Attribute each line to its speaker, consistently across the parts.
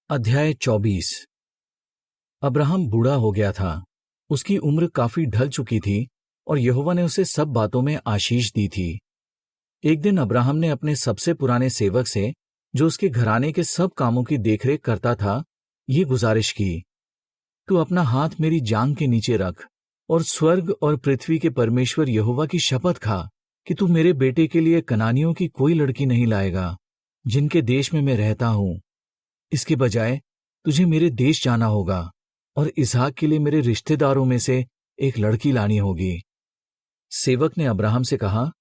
Speaker 1: अध्याय 24। अब्राहम बूढ़ा हो गया था। उसकी उम्र काफी ढल चुकी थी और यहोवा ने उसे सब बातों में आशीष दी थी। एक दिन अब्राहम ने अपने सबसे पुराने सेवक से, जो उसके घराने के सब कामों की देखरेख करता था, ये गुजारिश की, तू अपना हाथ मेरी जांघ के नीचे रख और स्वर्ग और पृथ्वी के परमेश्वर यहोवा की शपथ खा कि तू मेरे बेटे के लिए कनानियों की कोई लड़की नहीं लाएगा, जिनके देश में मैं रहता हूं। इसके बजाय तुझे मेरे देश जाना होगा और इसहाक के लिए मेरे रिश्तेदारों में से एक लड़की लानी होगी। सेवक ने अब्राहम से कहा,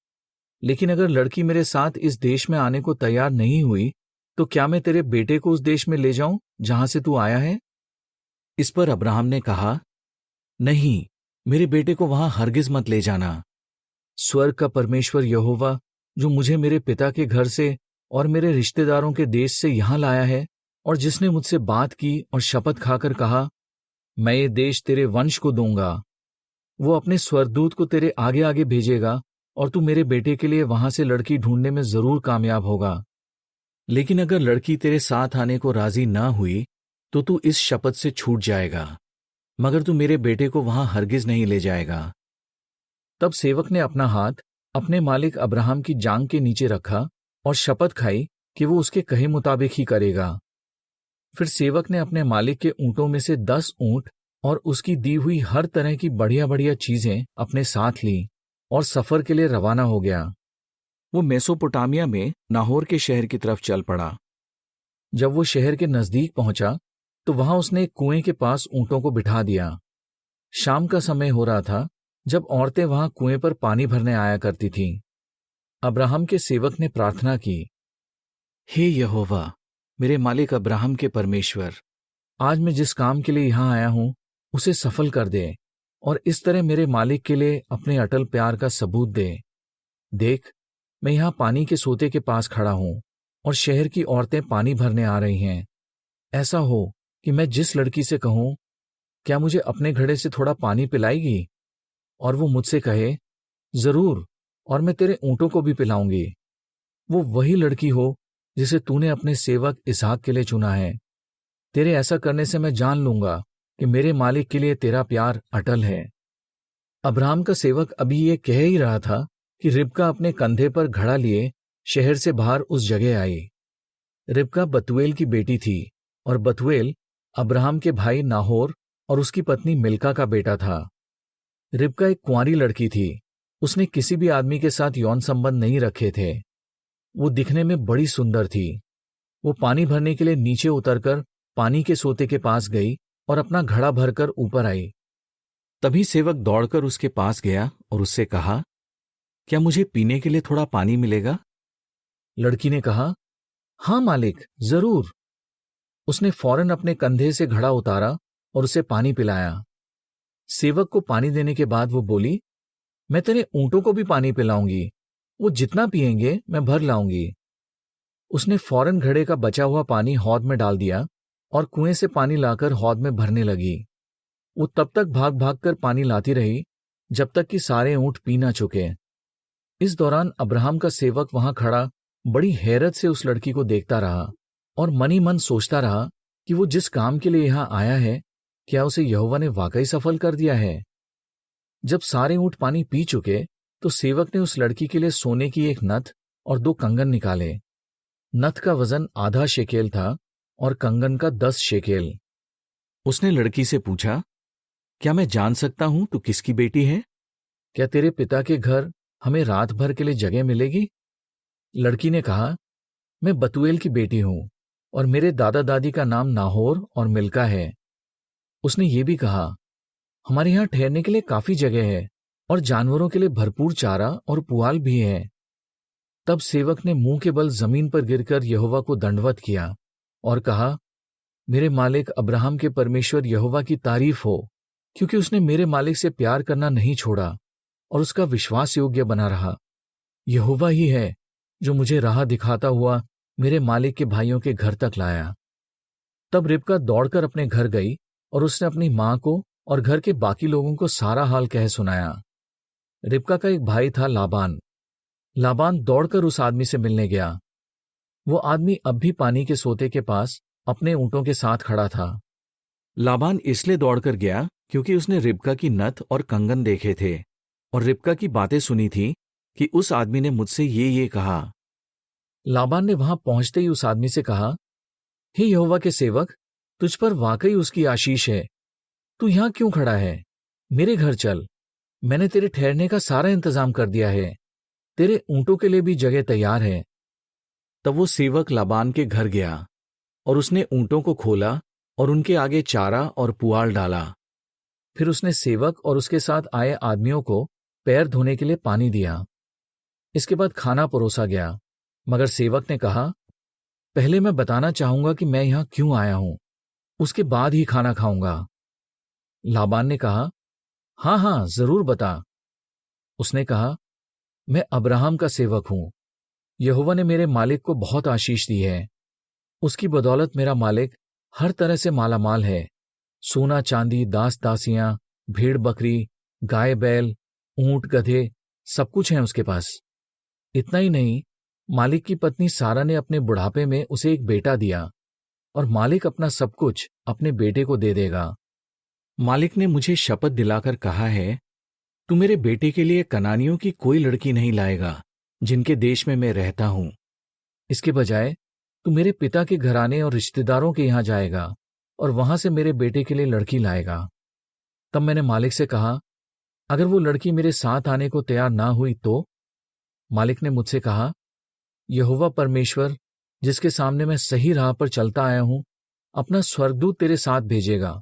Speaker 1: लेकिन अगर लड़की मेरे साथ इस देश में आने को तैयार नहीं हुई, तो क्या मैं तेरे बेटे को उस देश में ले जाऊं जहां से तू आया है? इस पर अब्राहम ने कहा, नहीं, मेरे बेटे को वहां हरगिज मत ले जाना। स्वर्ग का परमेश्वर यहोवा, जो मुझे मेरे पिता के घर से और मेरे रिश्तेदारों के देश से यहां लाया है, और जिसने मुझसे बात की और शपथ खाकर कहा, मैं ये देश तेरे वंश को दूंगा, वो अपने स्वर्गदूत को तेरे आगे आगे भेजेगा और तू मेरे बेटे के लिए वहां से लड़की ढूंढने में जरूर कामयाब होगा। लेकिन अगर लड़की तेरे साथ आने को राजी ना हुई, तो तू इस शपथ से छूट जाएगा, मगर तू मेरे बेटे को वहां हरगिज नहीं ले जाएगा। तब सेवक ने अपना हाथ अपने मालिक अब्राहम की जांघ के नीचे रखा और शपथ खाई कि वो उसके कहे मुताबिक ही करेगा। फिर सेवक ने अपने मालिक के ऊंटों में से 10 ऊंट और उसकी दी हुई हर तरह की बढ़िया बढ़िया चीजें अपने साथ ली और सफर के लिए रवाना हो गया। वो मेसोपोटामिया में नाहोर के शहर की तरफ चल पड़ा। जब वो शहर के नजदीक पहुंचा, तो वहां उसने एक कुएं के पास ऊंटों को बिठा दिया। शाम का समय हो रहा था, जब औरतें वहां कुएं पर पानी भरने आया करती थीं। अब्राहम के सेवक ने प्रार्थना की, हे यहोवा, मेरे मालिक अब्राहम के परमेश्वर, आज मैं जिस काम के लिए यहां आया हूं उसे सफल कर दे और इस तरह मेरे मालिक के लिए अपने अटल प्यार का सबूत दे। देख, मैं यहां पानी के सोते के पास खड़ा हूं और शहर की औरतें पानी भरने आ रही हैं। ऐसा हो कि मैं जिस लड़की से कहूं, क्या मुझे अपने घड़े से थोड़ा पानी पिलाएगी, और वो मुझसे कहे, जरूर, और मैं तेरे ऊंटों को भी पिलाऊंगी, वो वही लड़की हो जिसे तूने अपने सेवक इसहाक के लिए चुना है। तेरे ऐसा करने से मैं जान लूंगा कि मेरे मालिक के लिए तेरा प्यार अटल है। अब्राहम का सेवक अभी ये कह ही रहा था कि रिबका अपने कंधे पर घड़ा लिए शहर से बाहर उस जगह आई। रिबका बतूएल की बेटी थी और बतूएल अब्राहम के भाई नाहोर और उसकी पत्नी मिल्का का बेटा था। रिबका एक कुंवारी लड़की थी। उसने किसी भी आदमी के साथ यौन संबंध नहीं रखे थे। वो दिखने में बड़ी सुंदर थी। वो पानी भरने के लिए नीचे उतरकर पानी के सोते के पास गई और अपना घड़ा भरकर ऊपर आई। तभी सेवक दौड़कर उसके पास गया और उससे कहा, क्या मुझे पीने के लिए थोड़ा पानी मिलेगा? लड़की ने कहा, हां मालिक, जरूर। उसने फौरन अपने कंधे से घड़ा उतारा और उसे पानी पिलाया। सेवक को पानी देने के बाद वो बोली, मैं तेरे ऊंटों को भी पानी पिलाऊंगी, वो जितना पिएंगे मैं भर लाऊंगी। उसने फौरन घड़े का बचा हुआ पानी हौद में डाल दिया और कुएं से पानी लाकर हौद में भरने लगी। वो तब तक भाग भाग कर पानी लाती रही जब तक कि सारे ऊंट पी ना चुके। इस दौरान अब्राहम का सेवक वहां खड़ा बड़ी हैरत से उस लड़की को देखता रहा और मन ही मन सोचता रहा कि वो जिस काम के लिए यहां आया है, क्या उसे यहोवा ने वाकई सफल कर दिया है। जब सारे ऊंट पानी पी चुके, तो सेवक ने उस लड़की के लिए सोने की एक नथ और 2 कंगन निकाले। नथ का वजन आधा शेकेल था और कंगन का 10 शेकेल। उसने लड़की से पूछा, क्या मैं जान सकता हूं तू किसकी बेटी है? क्या तेरे पिता के घर हमें रात भर के लिए जगह मिलेगी? लड़की ने कहा, मैं बतूएल की बेटी हूं और मेरे दादा दादी का नाम नाहोर और मिल्का है। उसने ये भी कहा, हमारे यहां ठहरने के लिए काफी जगह है और जानवरों के लिए भरपूर चारा और पुआल भी है। तब सेवक ने मुंह के बल जमीन पर गिरकर यहोवा को दंडवत किया और कहा, मेरे मालिक अब्राहम के परमेश्वर यहोवा की तारीफ हो, क्योंकि उसने मेरे मालिक से प्यार करना नहीं छोड़ा और उसका विश्वास योग्य बना रहा। यहोवा ही है जो मुझे राह दिखाता हुआ मेरे मालिक के भाइयों के घर तक लाया। तब रिबका दौड़कर अपने घर गई और उसने अपनी मां को और घर के बाकी लोगों को सारा हाल कह सुनाया। रिबका का एक भाई था लाबान। लाबान दौड़कर उस आदमी से मिलने गया। वो आदमी अब भी पानी के सोते के पास अपने ऊँटों के साथ खड़ा था। लाबान इसलिए दौड़कर गया क्योंकि उसने रिबका की नथ और कंगन देखे थे और रिबका की बातें सुनी थी कि उस आदमी ने मुझसे ये कहा। लाबान ने वहां पहुंचते ही उस आदमी से कहा, हे यहोवा के सेवक, तुझ पर वाकई उसकी आशीष है। तू यहां क्यों खड़ा है? मेरे घर चल, मैंने तेरे ठहरने का सारा इंतजाम कर दिया है। तेरे ऊंटों के लिए भी जगह तैयार है। तब वो सेवक लाबान के घर गया और उसने ऊंटों को खोला और उनके आगे चारा और पुआल डाला। फिर उसने सेवक और उसके साथ आए आदमियों को पैर धोने के लिए पानी दिया। इसके बाद खाना परोसा गया, मगर सेवक ने कहा, पहले मैं बताना चाहूंगा कि मैं यहां क्यों आया हूं, उसके बाद ही खाना खाऊंगा। लाबान ने कहा, हाँ हाँ जरूर बता। उसने कहा, मैं अब्राहम का सेवक हूं। यहोवा ने मेरे मालिक को बहुत आशीष दी है। उसकी बदौलत मेरा मालिक हर तरह से मालामाल है। सोना चांदी, दास दासियां, भेड़ बकरी, गाय बैल, ऊंट गधे, सब कुछ है उसके पास। इतना ही नहीं, मालिक की पत्नी सारा ने अपने बुढ़ापे में उसे एक बेटा दिया और मालिक अपना सब कुछ अपने बेटे को दे देगा। मालिक ने मुझे शपथ दिलाकर कहा है, तू मेरे बेटे के लिए कनानियों की कोई लड़की नहीं लाएगा जिनके देश में मैं रहता हूं। इसके बजाय तू मेरे पिता के घराने और रिश्तेदारों के यहां जाएगा और वहां से मेरे बेटे के लिए लड़की लाएगा। तब मैंने मालिक से कहा, अगर वो लड़की मेरे साथ आने को तैयार ना हुई तो? मालिक ने मुझसे कहा, यहोवा परमेश्वर, जिसके सामने मैं सही राह पर चलता आया हूं, अपना स्वर्गदूत तेरे साथ भेजेगा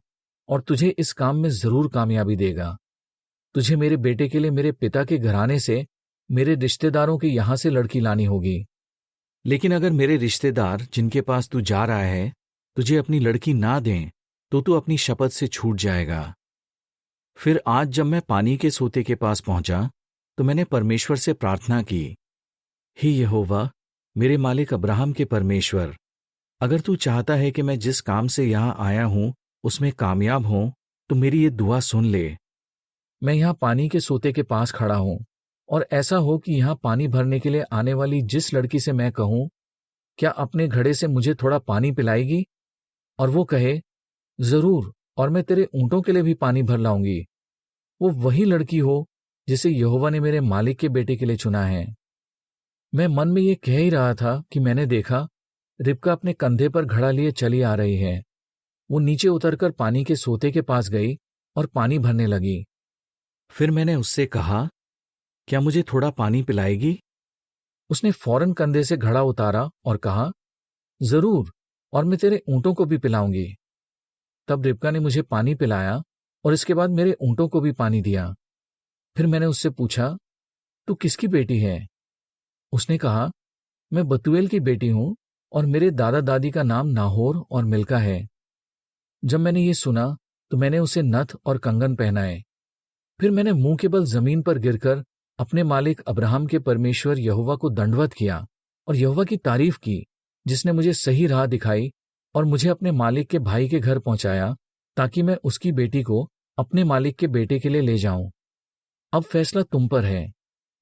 Speaker 1: और तुझे इस काम में जरूर कामयाबी देगा। तुझे मेरे बेटे के लिए मेरे पिता के घराने से, मेरे रिश्तेदारों के यहां से लड़की लानी होगी। लेकिन अगर मेरे रिश्तेदार जिनके पास तू जा रहा है तुझे अपनी लड़की ना दें तो तू अपनी शपथ से छूट जाएगा। फिर आज जब मैं पानी के सोते के पास पहुंचा तो मैंने परमेश्वर से प्रार्थना की, हे यहोवा, मेरे मालिक अब्राहम के परमेश्वर, अगर तू चाहता है कि मैं जिस काम से यहां आया हूं उसमें कामयाब हूं तो मेरी ये दुआ सुन ले। मैं यहां पानी के सोते के पास खड़ा हूं और ऐसा हो कि यहां पानी भरने के लिए आने वाली जिस लड़की से मैं कहूं, क्या अपने घड़े से मुझे थोड़ा पानी पिलाएगी, और वो कहे, जरूर, और मैं तेरे ऊंटों के लिए भी पानी भर लाऊंगी, वो वही लड़की हो जिसे यहोवा ने मेरे मालिक के बेटे के लिए चुना है। मैं मन में ये कह ही रहा था कि मैंने देखा रिबका अपने कंधे पर घड़ा लिए चली आ रही है। वो नीचे उतरकर पानी के सोते के पास गई और पानी भरने लगी। फिर मैंने उससे कहा, क्या मुझे थोड़ा पानी पिलाएगी? उसने फौरन कंधे से घड़ा उतारा और कहा, जरूर, और मैं तेरे ऊंटों को भी पिलाऊंगी। तब रिबका ने मुझे पानी पिलाया और इसके बाद मेरे ऊंटों को भी पानी दिया। फिर मैंने उससे पूछा, तू किसकी बेटी है? उसने कहा, मैं बतूएल की बेटी हूं और मेरे दादा दादी का नाम नाहोर और मिल्का है। जब मैंने ये सुना तो मैंने उसे नथ और कंगन पहनाए। फिर मैंने मुंह के बल जमीन पर गिरकर अपने मालिक अब्राहम के परमेश्वर यहोवा को दंडवत किया और यहोवा की तारीफ की, जिसने मुझे सही राह दिखाई और मुझे अपने मालिक के भाई के घर पहुंचाया ताकि मैं उसकी बेटी को अपने मालिक के बेटे के लिए ले जाऊं। अब फैसला तुम पर है।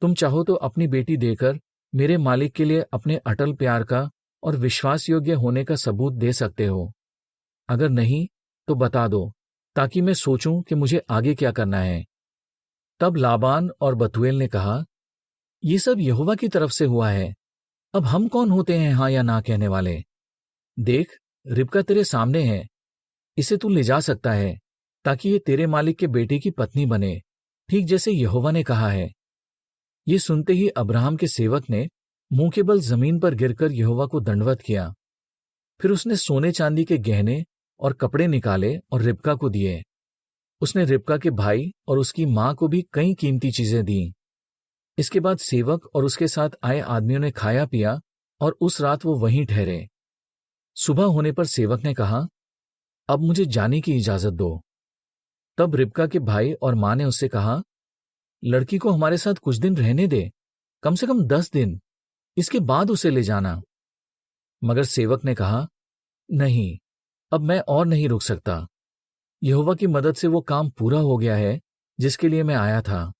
Speaker 1: तुम चाहो तो अपनी बेटी देकर मेरे मालिक के लिए अपने अटल प्यार का और विश्वास योग्य होने का सबूत दे सकते हो। अगर नहीं तो बता दो, ताकि मैं सोचूं कि मुझे आगे क्या करना है। तब लाबान और बतूएल ने कहा, ये सब यहोवा की तरफ से हुआ है। अब हम कौन होते हैं हाँ या ना कहने वाले? देख, रिबका तेरे सामने है, इसे तू ले जा सकता है ताकि ये तेरे मालिक के बेटे की पत्नी बने, ठीक जैसे यहोवा ने कहा है। ये सुनते ही अब्राहम के सेवक ने मुंह के बल जमीन पर गिरकर यहोवा को दंडवत किया। फिर उसने सोने चांदी के गहने और कपड़े निकाले और रिबका को दिए। उसने रिबका के भाई और उसकी मां को भी कई कीमती चीजें दी। इसके बाद सेवक और उसके साथ आए आदमियों ने खाया पिया और उस रात वो वहीं ठहरे। सुबह होने पर सेवक ने कहा, अब मुझे जाने की इजाजत दो। तब रिबका के भाई और मां ने उससे कहा, लड़की को हमारे साथ कुछ दिन रहने दे, कम से कम 10 दिन, इसके बाद उसे ले जाना। मगर सेवक ने कहा, नहीं, अब मैं और नहीं रुक सकता। यहोवा की मदद से वो काम पूरा हो गया है जिसके लिए मैं आया था।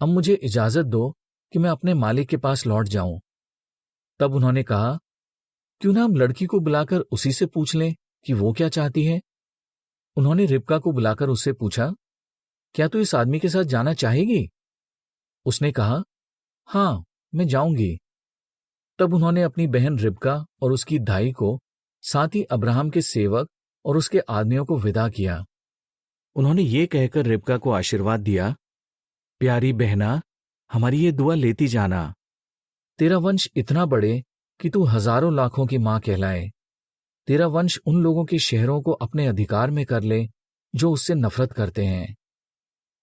Speaker 1: अब मुझे इजाजत दो कि मैं अपने मालिक के पास लौट जाऊं। तब उन्होंने कहा, क्यों ना हम लड़की को बुलाकर उसी से पूछ लें कि वो क्या चाहती है। उन्होंने रिबका को बुलाकर उससे पूछा, क्या तू इस आदमी के साथ जाना चाहेगी? उसने कहा, हाँ, मैं जाऊंगी। तब उन्होंने अपनी बहन रिबका और उसकी दाई को, साथ ही अब्राहम के सेवक और उसके आदमियों को विदा किया। उन्होंने ये कहकर रिबका को आशीर्वाद दिया, प्यारी बहना, हमारी ये दुआ लेती जाना। तेरा वंश इतना बढ़े कि तू हजारों लाखों की मां कहलाए। तेरा वंश उन लोगों के शहरों को अपने अधिकार में कर ले जो उससे नफरत करते हैं।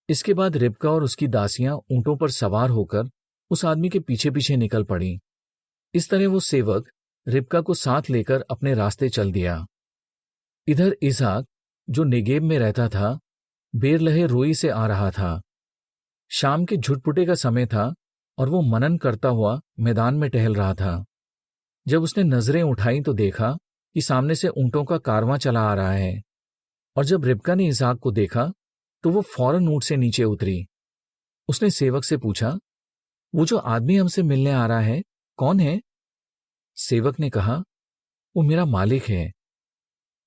Speaker 1: इसके बाद रिबका और उसकी दासियां ऊंटों पर सवार होकर उस आदमी के पीछे पीछे निकल पड़ी। इस तरह वो सेवक रिबका को साथ लेकर अपने रास्ते चल दिया। इधर इसहाक, जो नेगेब में रहता था, बेरलहे रोई से आ रहा था। शाम के झुटपुटे का समय था और वो मनन करता हुआ मैदान में टहल रहा था। जब उसने नजरें उठाई तो देखा कि सामने से ऊंटों का कारवां चला आ रहा है। और जब रिबका ने इसहाक को देखा तो वो फौरन ऊंट से नीचे उतरी। उसने सेवक से पूछा, वो जो आदमी हमसे मिलने आ रहा है कौन है? सेवक ने कहा, वो मेरा मालिक है।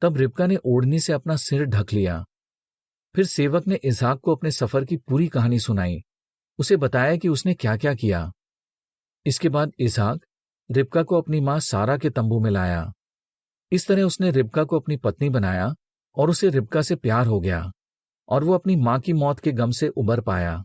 Speaker 1: तब रिबका ने ओढ़नी से अपना सिर ढक लिया। फिर सेवक ने इसहाक को अपने सफर की पूरी कहानी सुनाई, उसे बताया कि उसने क्या क्या किया। इसके बाद इसहाक रिबका को अपनी मां सारा के तंबू में लाया। इस तरह उसने रिबका को अपनी पत्नी बनाया और उसे रिबका से प्यार हो गया और वो अपनी मां की मौत के गम से उबर पाया।